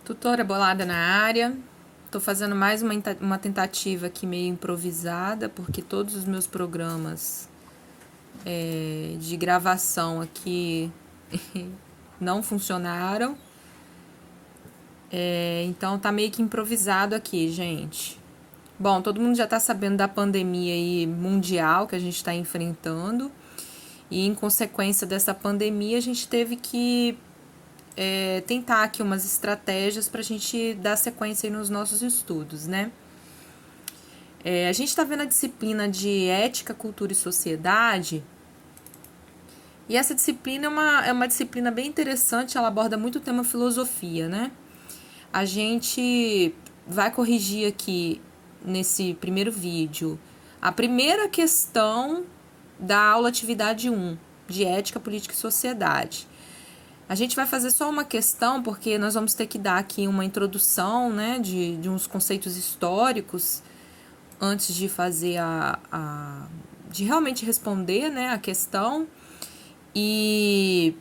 Tutora bolada na área. Tô fazendo mais uma tentativa aqui meio improvisada, porque todos os meus programas de gravação aqui não funcionaram. Então tá meio que improvisado aqui, gente. Bom, todo mundo já tá sabendo da pandemia aí mundial que a gente está enfrentando. E em consequência dessa pandemia, a gente teve que tentar aqui umas estratégias para a gente dar sequência aí nos nossos estudos, né? A gente está vendo a disciplina de Ética, Cultura e Sociedade, e essa disciplina é uma disciplina bem interessante, ela aborda muito o tema filosofia, né? A gente vai corrigir aqui nesse primeiro vídeo a primeira questão da aula atividade 1, de Ética, Política e Sociedade. A gente vai fazer só uma questão, porque nós vamos ter que dar aqui uma introdução, né, de uns conceitos históricos antes de fazer de realmente responder, né, a questão, e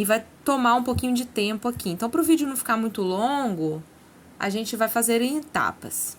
vai tomar um pouquinho de tempo aqui. Então, para o vídeo não ficar muito longo, a gente vai fazer em etapas.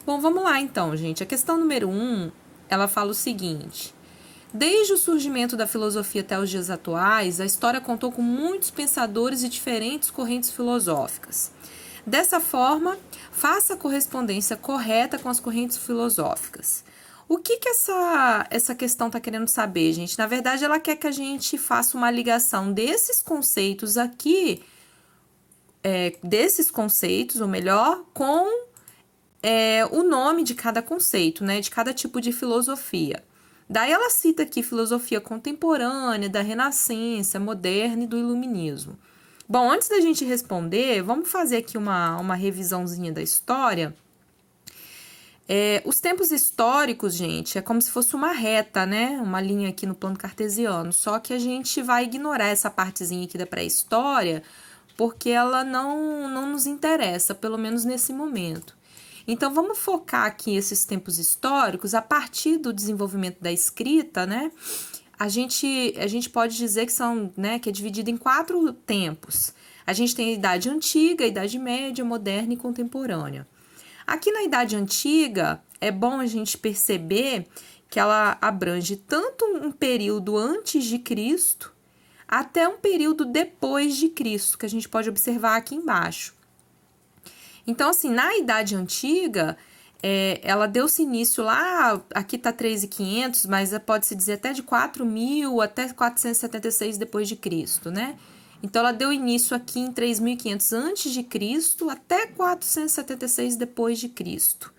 Bom, vamos lá então, gente. A questão número 1, ela fala o seguinte: desde o surgimento da filosofia até os dias atuais, a história contou com muitos pensadores e diferentes correntes filosóficas. Dessa forma, faça a correspondência correta com as correntes filosóficas. O que essa questão está querendo saber, gente? Na verdade, ela quer que a gente faça uma ligação desses conceitos aqui, desses conceitos, ou melhor, com o nome de cada conceito, né? De cada tipo de filosofia. Daí ela cita aqui filosofia contemporânea, da Renascença, moderna e do Iluminismo. Bom, antes da gente responder, vamos fazer aqui uma revisãozinha da história. Os tempos históricos, gente, é como se fosse uma reta, né? Uma linha aqui no plano cartesiano. Só que a gente vai ignorar essa partezinha aqui da pré-história, porque ela não nos interessa, pelo menos nesse momento. Então, vamos focar aqui esses tempos históricos a partir do desenvolvimento da escrita, né? A gente pode dizer que são, né, que é dividido em 4 tempos. A gente tem a Idade Antiga, a Idade Média, Moderna e Contemporânea. Aqui na Idade Antiga, é bom a gente perceber que ela abrange tanto um período antes de Cristo até um período depois de Cristo, que a gente pode observar aqui embaixo. Então, assim, na Idade Antiga, ela deu-se início lá, aqui está 3.500, mas pode-se dizer até de 4.000 até 476 depois de Cristo, né? Então, ela deu início aqui em 3.500 antes de Cristo até 476 depois de Cristo,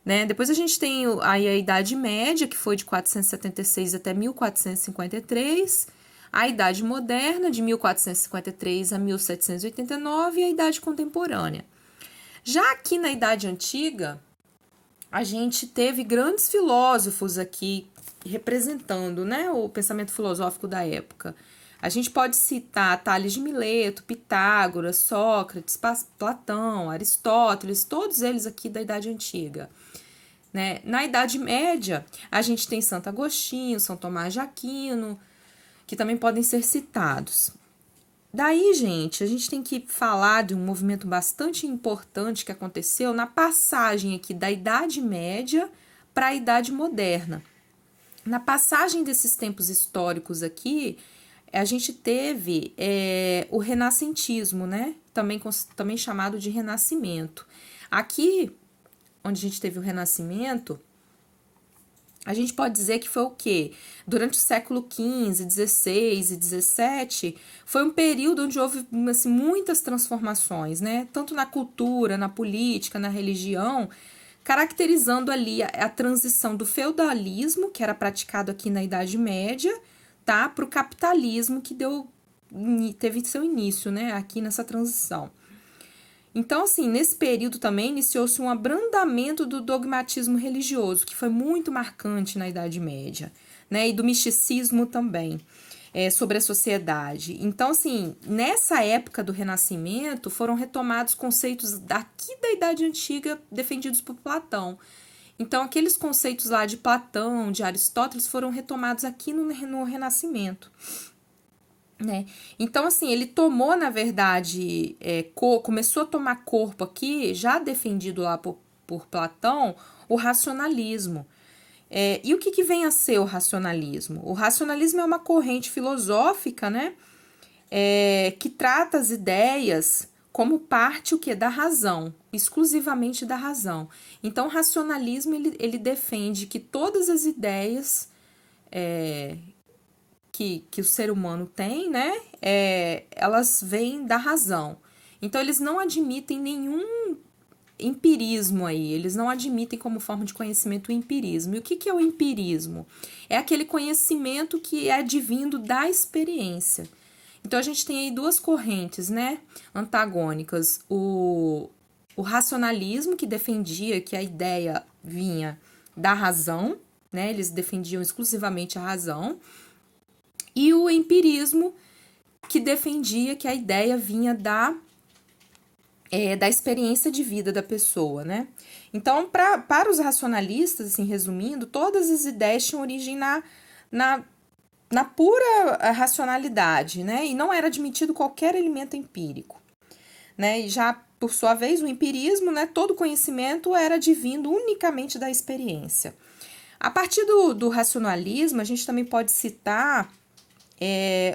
né? Depois a gente tem aí a Idade Média, que foi de 476 até 1453, a Idade Moderna, de 1453 a 1789, e a Idade Contemporânea. Já aqui na Idade Antiga, a gente teve grandes filósofos aqui representando, né, o pensamento filosófico da época. A gente pode citar Tales de Mileto, Pitágoras, Sócrates, Platão, Aristóteles, todos eles aqui da Idade Antiga. Né? Na Idade Média, a gente tem Santo Agostinho, São Tomás de Aquino, que também podem ser citados. Daí, gente, a gente tem que falar de um movimento bastante importante que aconteceu na passagem aqui da Idade Média para a Idade Moderna. Na passagem desses tempos históricos aqui, a gente teve o renascentismo, né? Também chamado de renascimento. Aqui, onde a gente teve o renascimento, a gente pode dizer que foi o quê? Durante o século XV, XVI e XVII, foi um período onde houve assim, muitas transformações, né? Tanto na cultura, na política, na religião, caracterizando ali a transição do feudalismo, que era praticado aqui na Idade Média, tá? Para o capitalismo, que teve seu início, né? Aqui nessa transição. Então, assim, nesse período também iniciou-se um abrandamento do dogmatismo religioso, que foi muito marcante na Idade Média, né? E do misticismo também, sobre a sociedade. Então, assim, nessa época do Renascimento, foram retomados conceitos daqui da Idade Antiga defendidos por Platão. Então, aqueles conceitos lá de Platão, de Aristóteles, foram retomados aqui no Renascimento. né? Então, assim, ele tomou, na verdade, começou a tomar corpo aqui, já defendido lá por Platão, o racionalismo. E o que vem a ser o racionalismo? O racionalismo é uma corrente filosófica, né? Que trata as ideias como parte o quê? Da razão, exclusivamente da razão. Então, o racionalismo, ele defende que todas as ideias que o ser humano tem, né, elas vêm da razão. Então, eles não admitem nenhum empirismo aí, eles não admitem como forma de conhecimento o empirismo. E o que é o empirismo? É aquele conhecimento que é advindo da experiência. Então, a gente tem aí duas correntes, né, antagônicas. O racionalismo, que defendia que a ideia vinha da razão, né, eles defendiam exclusivamente a razão, e o empirismo, que defendia que a ideia vinha da experiência de vida da pessoa, né? Então, para os racionalistas, assim, resumindo, todas as ideias tinham origem na pura racionalidade, né? E não era admitido qualquer elemento empírico, né? E já, por sua vez, o empirismo, né? Todo conhecimento era advindo unicamente da experiência. A partir do racionalismo, a gente também pode citar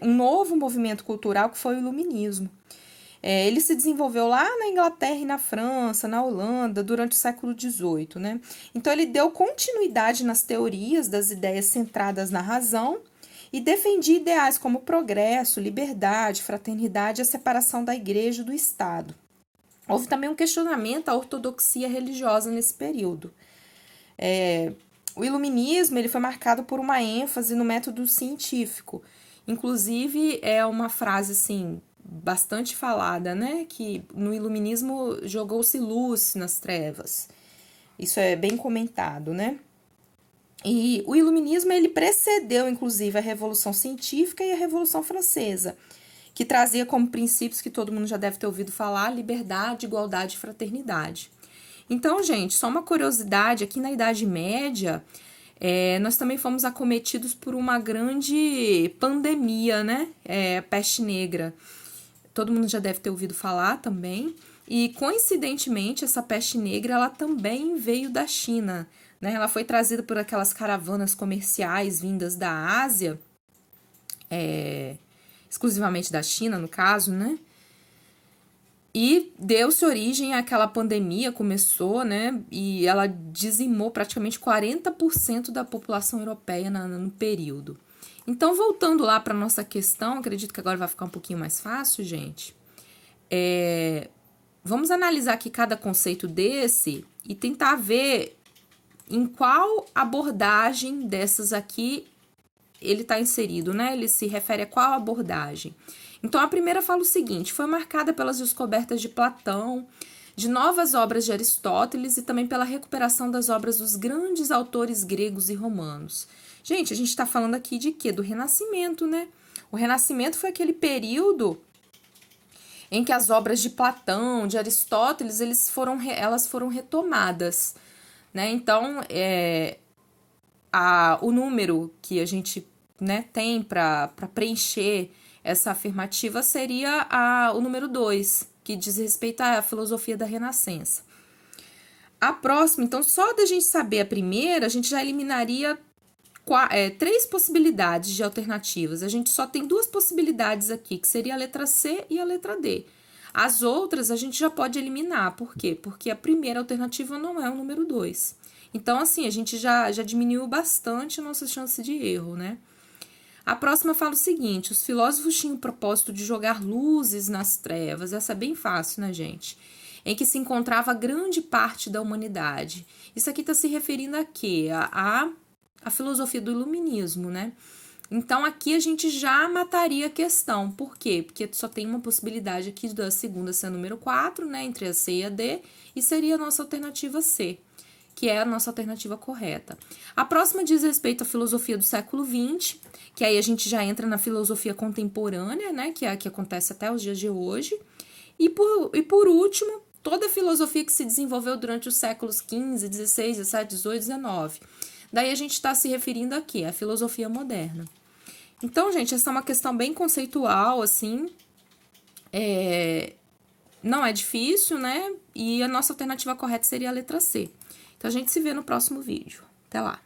um novo movimento cultural que foi o iluminismo. Ele se desenvolveu lá na Inglaterra e na França, na Holanda, durante o século XVIII, né? Então, ele deu continuidade nas teorias das ideias centradas na razão e defendia ideais como progresso, liberdade, fraternidade e a separação da igreja e do Estado. Houve também um questionamento à ortodoxia religiosa nesse período. O iluminismo ele foi marcado por uma ênfase no método científico. Inclusive, é uma frase, assim, bastante falada, né? Que no iluminismo jogou-se luz nas trevas. Isso é bem comentado, né? E o iluminismo, ele precedeu, inclusive, a Revolução Científica e a Revolução Francesa, que trazia como princípios que todo mundo já deve ter ouvido falar, liberdade, igualdade e fraternidade. Então, gente, só uma curiosidade, aqui na Idade Média, nós também fomos acometidos por uma grande pandemia, né? A peste negra. Todo mundo já deve ter ouvido falar também. E, coincidentemente, essa peste negra, ela também veio da China, né? Ela foi trazida por aquelas caravanas comerciais vindas da Ásia, exclusivamente da China, no caso, né? E deu-se origem àquela pandemia, começou, né? E ela dizimou praticamente 40% da população europeia no período. Então, voltando lá para nossa questão, acredito que agora vai ficar um pouquinho mais fácil, gente. Vamos analisar aqui cada conceito desse e tentar ver em qual abordagem dessas aqui ele está inserido, né? Ele se refere a qual abordagem. Então, a primeira fala o seguinte: foi marcada pelas descobertas de Platão, de novas obras de Aristóteles e também pela recuperação das obras dos grandes autores gregos e romanos. Gente, a gente está falando aqui de quê? Do Renascimento, né? O Renascimento foi aquele período em que as obras de Platão, de Aristóteles, elas foram retomadas, né? Então, o número que a gente, né, tem para preencher essa afirmativa seria o número 2, que diz respeito à filosofia da Renascença. A próxima, então, só da gente saber a primeira, a gente já eliminaria 3 possibilidades de alternativas. A gente só tem 2 possibilidades aqui, que seria a letra C e a letra D. As outras a gente já pode eliminar. Por quê? Porque a primeira alternativa não é o número 2. Então, assim, a gente já diminuiu bastante a nossa chance de erro, né? A próxima fala o seguinte: os filósofos tinham o propósito de jogar luzes nas trevas. Essa é bem fácil, né, gente? Em que se encontrava grande parte da humanidade. Isso aqui está se referindo a quê? A filosofia do iluminismo, né? Então, aqui a gente já mataria a questão. Por quê? Porque só tem uma possibilidade aqui da segunda ser a número 4, né? Entre a C e a D, e seria a nossa alternativa C, que é a nossa alternativa correta. A próxima diz respeito à filosofia do século XX, que aí a gente já entra na filosofia contemporânea, né, que é a que acontece até os dias de hoje. E por último, toda a filosofia que se desenvolveu durante os séculos XV, XVI, XVII, XVIII, XIX. Daí a gente está se referindo aqui à filosofia moderna. Então, gente, essa é uma questão bem conceitual, assim, não é difícil, né? E a nossa alternativa correta seria a letra C. Então, a gente se vê no próximo vídeo. Até lá!